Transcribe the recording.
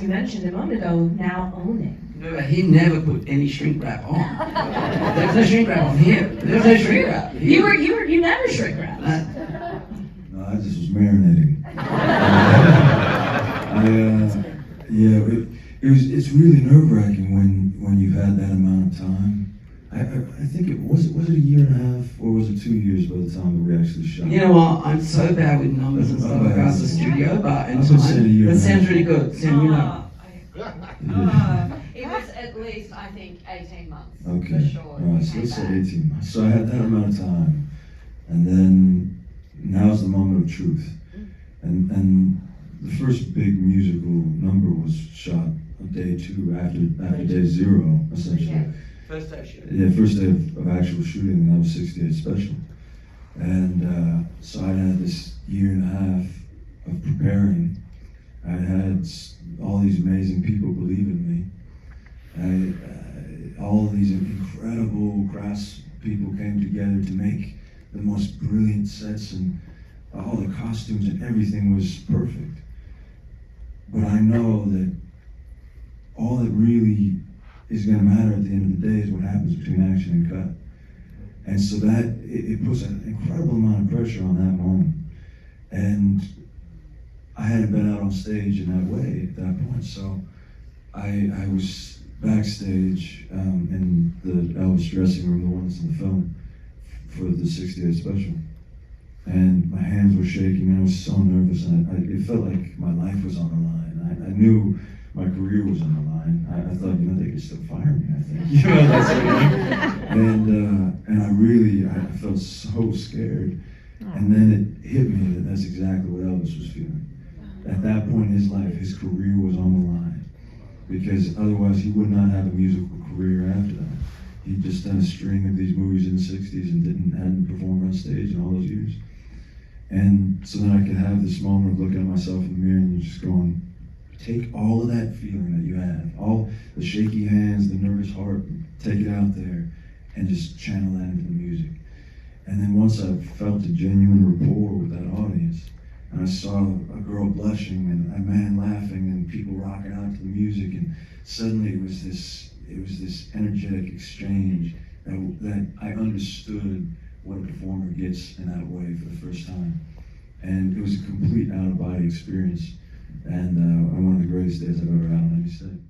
you mentioned a moment ago, now owning. No, he never put any shrink wrap on. There's no shrink wrap on here. There's no shrink wrap. You never shrink wrap. No, I just was marinating. It's really nerve-wracking when you've had that amount of time. I think was it a year and a half, or was it 2 years by the time that we actually shot? You know what? I'm so bad with numbers and stuff across the studio, but in time, that sounds really good. Sam, you know. It was at least, I think, 18 months. Okay. For sure. All right, so let's say 18 months. So I had that amount of time, and then now's the moment of truth. And the first big musical number was shot on day 2 after day 0, essentially. Yeah. First day shoot. Yeah, first day of actual shooting, and that was 68 Special. And so I had this year and a half of preparing. I had all these amazing people believe in me. All of these incredible crafts people came together to make the most brilliant sets, and all the costumes and everything was perfect. But I know that all that really is going to matter at the end of the day is what happens between action and cut. And so that, it puts an incredible amount of pressure on that moment. And I hadn't been out on stage in that way at that point, so I was backstage in the Elvis dressing room, the one that's in the film, for the 68 Special. And my hands were shaking, and I was so nervous, and it felt like my life was on the line. I knew my career was on the line. I thought, they could still fire me, I think. That's like, and I felt so scared. And then it hit me that that's exactly what Elvis was feeling. At that point in his life, his career was on the line, because otherwise he would not have a musical career after that. He'd just done a string of these movies in the 60s and hadn't performed on stage in all those years. And so then I could have this moment of looking at myself in the mirror and just going, take all of that feeling that you have, all the shaky hands, the nervous heart, take it out there and just channel that into the music. And then once I felt a genuine rapport with that audience, and I saw a girl blushing and a man laughing and people rocking out to the music, and suddenly it was this energetic exchange that I understood what a performer gets in that way for the first time. And it was a complete out-of-body experience, and one of the greatest days I've ever had on any stage.